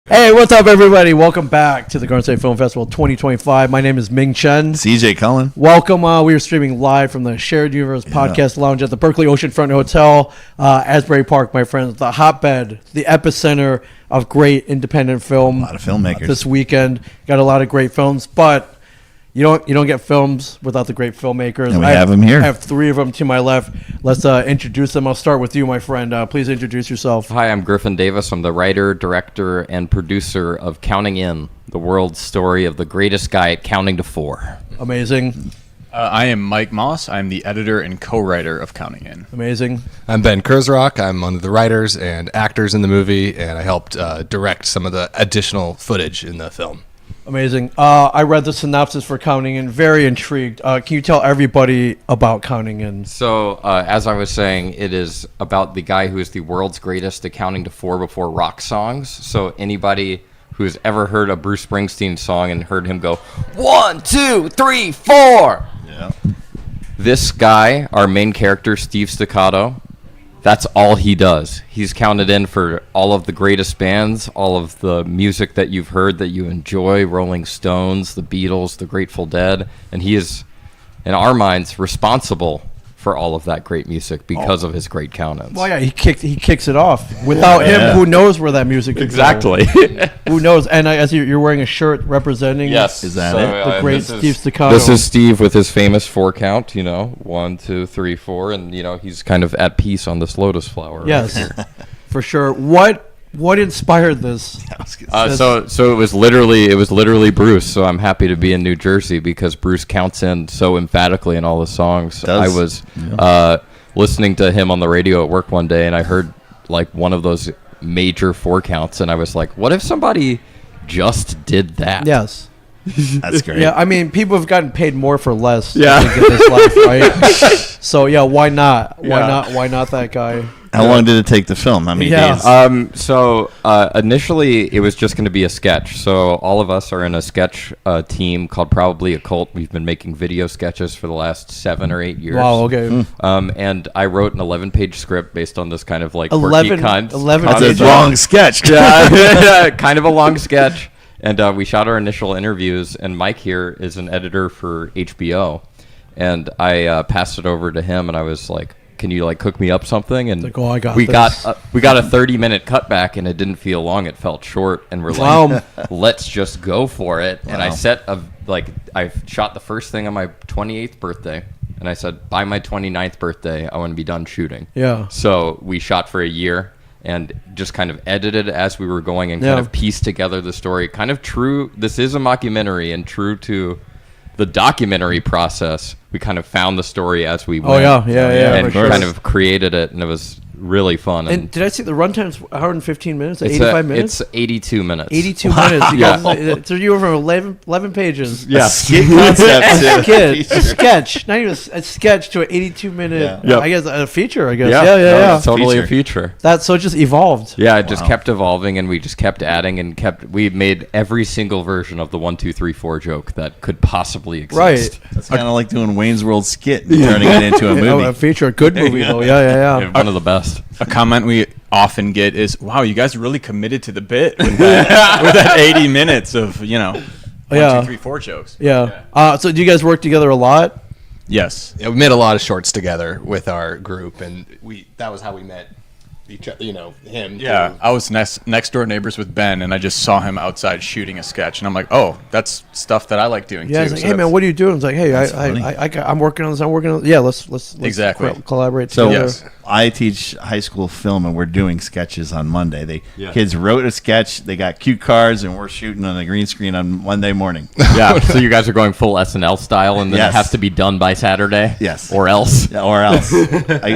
Hey, what's up, everybody? Welcome back to the Garden State Film Festival 2025. My name is Ming Chen. CJ Cullen. Welcome. We are streaming live from the Shared Universe Podcast Lounge at the Berkeley Oceanfront Hotel, Asbury Park, my friends. The hotbed, the epicenter of great independent film. A lot of filmmakers. This weekend. Got a lot of great films, but you don't get films without the great filmmakers. And we have them here. I have three of them to my left. Let's introduce them. I'll start with you, my friend. Please introduce yourself. Hi, I'm Griffin Davis. I'm the writer, director, and producer of Counting In, the world's story of the greatest guy at counting to 4. Amazing. I am Mike Moss. I'm the editor and co-writer of Counting In. Amazing. I'm Ben Kurzrock. I'm one of the writers and actors in the movie, and I helped direct some of the additional footage in the film. Amazing. I read the synopsis for Counting In. Very intrigued. Can you tell everybody about Counting In? So, as I was saying, it is about the guy who is the world's greatest at counting to 4 before rock songs. So anybody who's ever heard a Bruce Springsteen song and heard him go, 1, 2, 3, 4. Yeah. This guy, our main character, Steve Staccato, that's all he does. He's counted in for all of the greatest bands, all of the music that you've heard that you enjoy, Rolling Stones, the Beatles, the Grateful Dead, and he is, in our minds, responsible for all of that great music because of his great count-ins. Well, yeah, he kicks it off. Without him, who knows where that music could Exactly. go? Who knows? And as you're wearing a shirt representing Yes. Is that the great Steve Staccato. This is Steve with his famous 4 count, 1, 2, 3, 4, and he's kind of at peace on this lotus flower. Yes, for sure. What inspired this? So it was literally Bruce. So I'm happy to be in New Jersey because Bruce counts in so emphatically in all the songs. I was listening to him on the radio at work one day, and I heard like one of those major 4 counts, and I was like, "What if somebody just did that?" Yes. That's great. Yeah, I mean, people have gotten paid more for less. Yeah. I think, in this life, right? So yeah, why not? Why not that guy? How long did it take to film? How many days? So initially it was just going to be a sketch. So all of us are in a sketch team called Probably a Cult. We've been making video sketches for the last 7 or 8 years. Wow. Okay. And I wrote an 11-page script based on this kind of like 11 That's pages. a long sketch. yeah, kind of a long sketch. And we shot our initial interviews, and Mike here is an editor for HBO. And I passed it over to him, and I was like, "Can you like cook me up something?" And like, "Oh, I got we this." got a 30-minute cutback, and it didn't feel long; it felt short. And we're like, "Let's just go for it." Wow. And I shot the first thing on my 28th birthday, and I said, by my 29th birthday, I want to be done shooting. Yeah. So we shot for a year and just kind of edited as we were going and kind of pieced together the story. Kind of true. This is a mockumentary, and true to the documentary process, we kind of found the story as we went. And kind of created it, and it was really fun. And did I see the runtime's 115 minutes? 85 minutes? It's 82 minutes. 82 minutes. So you were from 11 pages. Yeah. Skit concept. A sketch. Not even a sketch to an 82-minute, Yeah. I guess, a feature, I guess. No, Yeah. it's totally a feature. So it just evolved. Yeah, it just kept evolving, and we just kept adding and we made every single version of the 1, 2, 3, 4 joke that could possibly exist. Right. That's kind of like doing Wayne's World skit and turning it into a movie. A feature, a good movie, though. Yeah. One of the best. A comment we often get is, "Wow, you guys really committed to the bit with that 80 minutes of 1, 2, 3, 4 jokes." Yeah. So do you guys work together a lot? Yes. Yeah, we made a lot of shorts together with our group, and that was how we met each other, him. Yeah, too. I was next door neighbors with Ben, and I just saw him outside shooting a sketch, and I'm like, "Oh, that's stuff that I like doing Yeah. too." It's like, hey man, what are you doing? It's like, hey, I'm working on this. Yeah, let's Exactly. collaborate So together. I teach high school film, and we're doing sketches on Monday. Kids wrote a sketch. They got cue cards, and we're shooting on a green screen on Monday morning. Yeah. So you guys are going full SNL style, and then it has to be done by Saturday. Yes. Or else. Yeah, or else.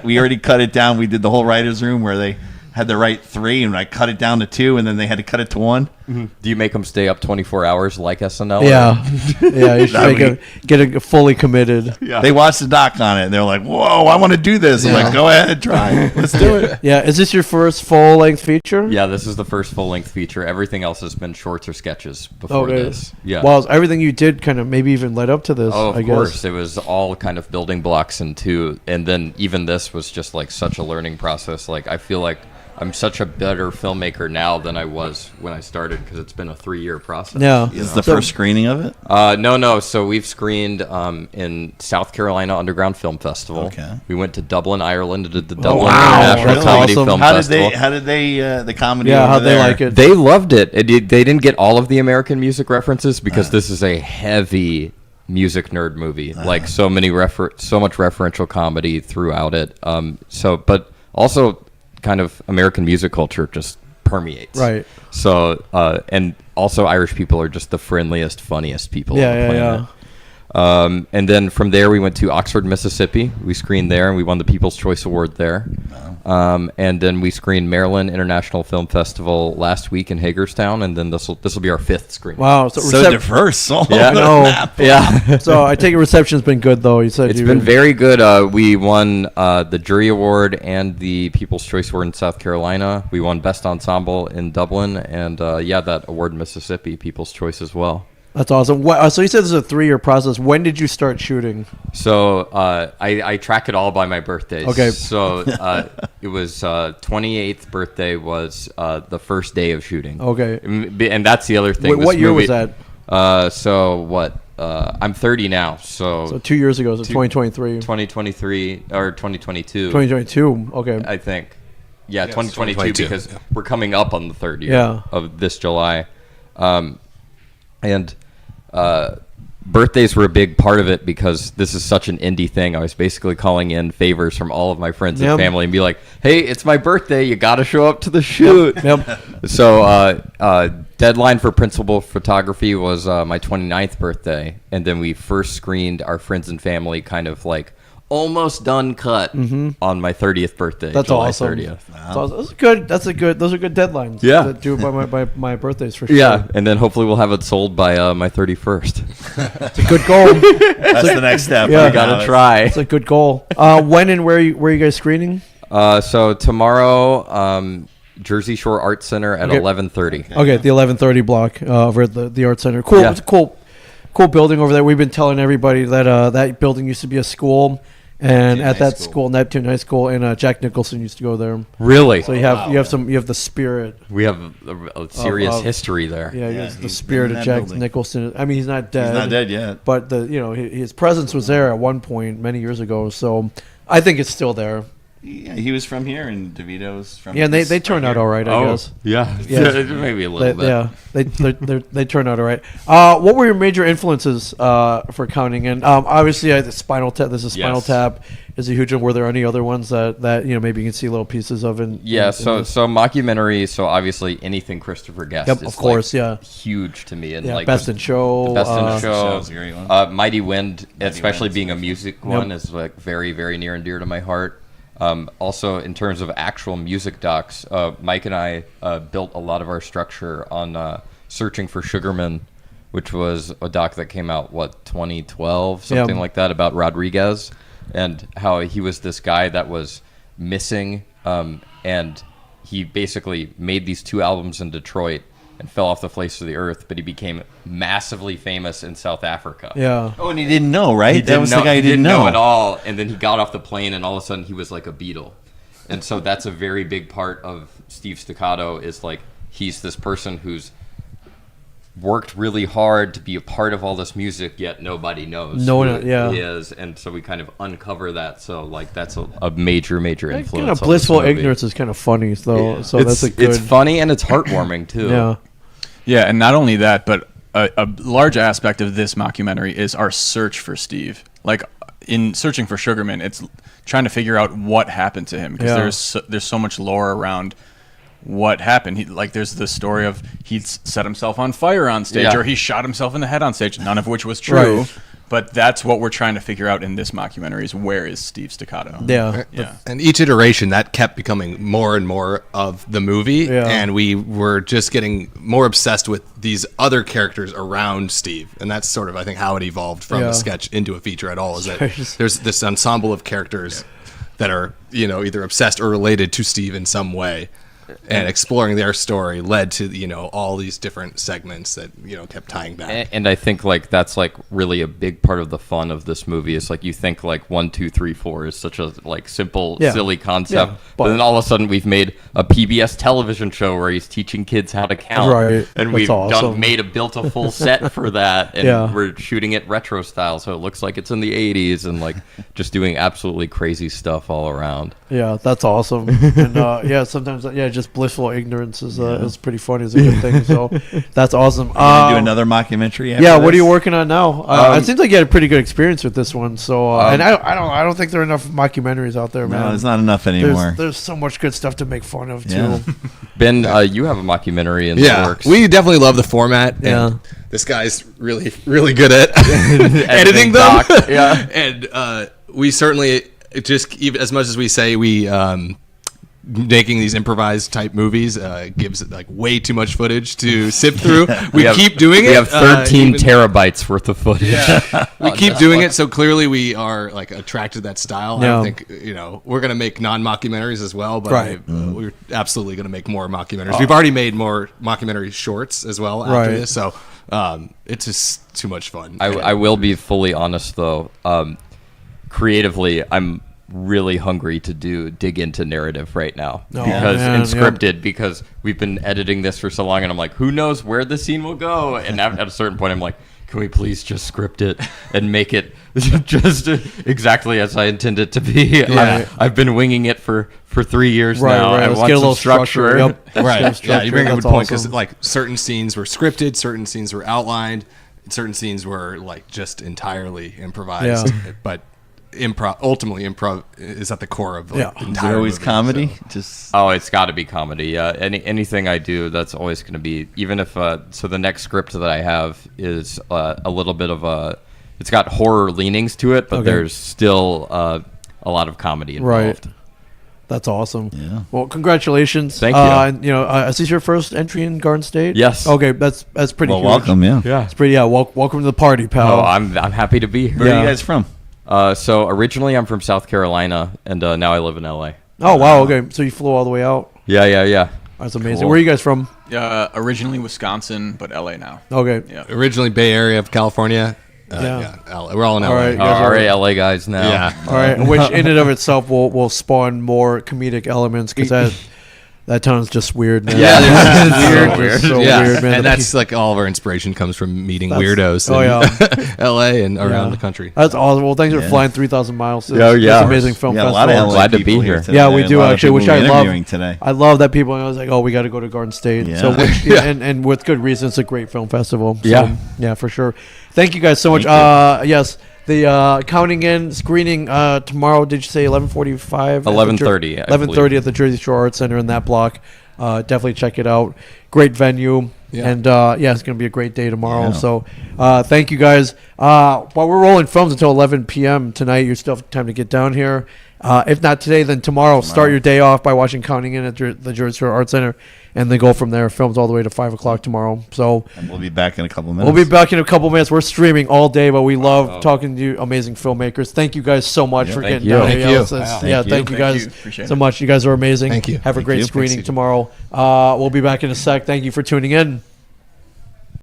We already cut it down. We did the whole writer's room where they had to write 3, and I cut it down to 2, and then they had to cut it to 1. Mm-hmm. Do you make them stay up 24 hours like SNL? Yeah. You should get it fully committed. Yeah. They watched the doc on it, and they're like, "Whoa, I want to do this." I'm like, "Go ahead, try. Let's do it." Yeah. Is this your first full-length feature? Yeah, this is the first full-length feature. Everything else has been shorts or sketches before this. Yeah. Well, everything you did kind of maybe even led up to this, Oh, I of guess. course. It was all kind of building blocks and then even this was just like such a learning process. Like I feel like I'm such a better filmmaker now than I was when I started because it's been a 3-year process. Yeah. Is the first screening of it? No. So we've screened in South Carolina Underground Film Festival. Okay. We went to Dublin, Ireland, and did the Dublin wow. International That's Comedy awesome. Film How Festival. did they the comedy? Yeah, over how'd they there? like it? They loved it. They didn't get all of the American music references because this is a heavy music nerd movie. Like so much referential comedy throughout it. But also kind of American music culture just permeates. Right. So and also Irish people are just the friendliest, funniest people on the planet. And then from there we went to Oxford, Mississippi. We screened there and we won the People's Choice Award there. And then we screened Maryland International Film Festival last week in Hagerstown, and then this will be our 5th screening. Wow. So diverse. All Yeah. over the No. map. Yeah. So I take it reception's been good though. You said It's been very good. We won the Jury Award and the People's Choice Award in South Carolina. We won Best Ensemble in Dublin, and that award in Mississippi, People's Choice as well. That's awesome. So you said this is a 3-year process. When did you start shooting? So I track it all by my birthdays. Okay. So it was 28th birthday was the first day of shooting. Okay. And that's the other thing. Wait, what This year movie- was that? So what? I'm 30 now. So 2 years ago, so 2023. 2023 or 2022. 2022. Okay. I think. Yeah, Yes, 2022 2022, because yeah. we're coming up on the 3rd year Yeah. of this July. Birthdays were a big part of it because this is such an indie thing. I was basically calling in favors from all of my friends and Yep. family and be like, hey, it's my birthday. You got to show up to the shoot. Yep. So deadline for principal photography was my 29th birthday. And then we first screened our friends and family kind of like almost done cut on my 30th birthday. That's July awesome. 30th. So that's good. Those are good deadlines. Yeah. To do it by my birthdays for sure. Yeah, and then hopefully we'll have it sold by my 31st. It's a good goal. That's the next step. Yeah. I gotta try. It's a good goal. When and where are you guys screening? So tomorrow, Jersey Shore Art Center at Okay. 11:30. Okay, the 11:30 block over at the Art Center. Cool. Yeah. It's a cool building over there. We've been telling everybody that that building used to be a school, and Neptune at High that School. school, Neptune High School, and Jack Nicholson used to go there. Really? So you have the spirit. We have a serious of- history there. Yeah, Yeah, the he's spirit been in of that Jack building. Nicholson. I mean, he's not dead. He's not dead yet. But his presence was there at one point many years ago. So I think it's still there. Yeah, he was from here, and DeVito's from. Yeah, and they this turned right out here. all right, I guess. yeah. Yeah. Maybe a little bit. They turned out all right. What were your major influences for counting? And obviously, the Spinal Tap. This is Spinal Yes. Tap is a huge one. Were there any other ones that maybe you can see little pieces of? Yeah, in so this? mockumentary. So obviously anything Christopher Guest Yep, is of course, like, yeah. huge to me. And Yeah, like Best just in Show. the Best in Show, Show's a great one. Mighty Wind, especially Wind's being a awesome. music one, is like very, very near and dear to my heart. Also, in terms of actual music docs, Mike and I built a lot of our structure on Searching for Sugarman, which was a doc that came out 2012, something Yeah. like that, about Rodriguez and how he was this guy that was missing, and he basically made these 2 albums in Detroit and fell off the face of the earth, but he became massively famous in South Africa. Yeah. Oh, and he didn't know, right? He That was the guy he who didn't know at all, and then he got off the plane, and all of a sudden he was like a Beatle. And so that's a very big part of Steve Staccato, is like he's this person who's worked really hard to be a part of all this music, yet nobody knows No one- who yeah. he is. And so we kind of uncover that. So like that's a major influence. Kind of on blissful this movie. ignorance is kind of funny, though. Yeah. So that's a good. It's funny and it's heartwarming too. Yeah. Yeah, and not only that, but a large aspect of this mockumentary is our search for Steve. Like in Searching for Sugarman, it's trying to figure out what happened to him because Yeah. there's so much lore around what happened. There's the story of he set himself on fire on stage, Yeah. or he shot himself in the head on stage, none of which was true. Right. But that's what we're trying to figure out in this mockumentary: is where is Steve Staccato? Yeah. Yeah. And each iteration, that kept becoming more and more of the movie, Yeah. and we were just getting more obsessed with these other characters around Steve, and that's sort of, I think, how it evolved from Yeah. a sketch into a feature at all. Is that Right. there's this ensemble of characters that are either obsessed or related to Steve in some way. and exploring their story led to all these different segments that kept tying back. And I think like that's like really a big part of the fun of this movie is like you think like 1, 2, 3, 4 is such a like simple silly concept, but then all of a sudden we've made a PBS television show where he's teaching kids how to count, Right. and That's we've awesome. built a full set for that, and we're shooting it retro style so it looks like it's in the 80s, and like just doing absolutely crazy stuff all around. Yeah, that's awesome. And sometimes just blissful ignorance is pretty funny. It's a good thing. So that's awesome. You gonna do another mockumentary? After What are this? you working on now? It seems like you had a pretty good experience with this one. So and I don't think there are enough mockumentaries out there, man. No, there's not enough anymore. There's so much good stuff to make fun of too. Yeah. Ben, you have a mockumentary in the works. We definitely love the format. And this guy's really, really good at editing them. And we certainly even as much as we say we making these improvised type movies gives like way too much footage to sift through. We keep doing it. We have 13 terabytes worth of footage. We keep doing it, so clearly we are like attracted to that style. I don't think we're gonna make non-mockumentaries as well, but we're absolutely gonna make more mockumentaries. We've already made more mockumentary shorts as well after this, so it's just too much fun. I will be fully honest though. Creatively, I'm really hungry to dig into narrative right now because we've been editing this for so long, and I'm like, who knows where the scene will go? And at a certain point I'm like, can we please just script it and make it just exactly as I intend it to be? I've been winging it for 3 years now. I Let's want get a some little structure. Yep. Right. Yeah, you bring a good point because awesome. like certain scenes were scripted, certain scenes were outlined, certain scenes were like just entirely improvised, but ultimately improv is at the core of the entire Is it always movie, comedy? Oh, it's got to be comedy. Yeah, anything I do, that's always going to be. Even if so, the next script that I have is a little bit of it's got horror leanings to it, but there's still a lot of comedy involved. Right. That's awesome. Yeah. Well, congratulations. Thank you. And, is this your first entry in Garden State? Yes. Okay, that's pretty Well, huge. welcome. Yeah. It's pretty. Welcome to the party, pal. Oh, I'm happy to be here. Where are you guys from? So originally I'm from South Carolina, and now I live in LA. Oh wow. Okay, so you flew all the way out. Yeah. That's amazing. Cool. Where are you guys from? Originally Wisconsin, but LA now. Okay. Yeah. Originally Bay Area of California. We're all in LA. All right. All right, LA guys now. Yeah. All right, which in and of itself will spawn more comedic elements because that town's just weird, man. Yeah, it's weird. It's so Yeah, weird, man. and that's like all of our inspiration comes from meeting weirdos in LA and around the country. That's awesome. Well, thanks for flying 3,000 miles. Yeah. It's an amazing film Yeah, a festival. lot of LA Glad to people be here here. today. Yeah, we A do lot of actually, people which I we're love. interviewing today. I love that people. I was like, oh, we got to go to Garden State. Yeah. So, and with good reason, it's a great film festival. So, Yeah. for sure. Thank you guys so much. Yes, the counting in screening tomorrow. Did you say 11:45? 11:30. 11:30 at the Jersey Shore Arts Center in that block. Definitely check it out. Great venue. Yeah. And it's going to be a great day tomorrow. Yeah. So thank you guys. While we're rolling films until 11 p.m. tonight, you still have time to get down here. If not today, then tomorrow. Start your day off by watching Counting In at the Jersey Shore Arts Center, and then go from there. Films all the way to 5 o'clock tomorrow. So And we'll be back in a couple minutes. we'll be back in a couple minutes. We're streaming all day, but we love talking to you, amazing filmmakers. Thank you guys so much for getting you. down Thank here. you. Thank you guys Appreciate so it. much. You guys are amazing. Thank you. Have a great you. screening Thanks, tomorrow. We'll be back in a sec. Thank you for tuning in.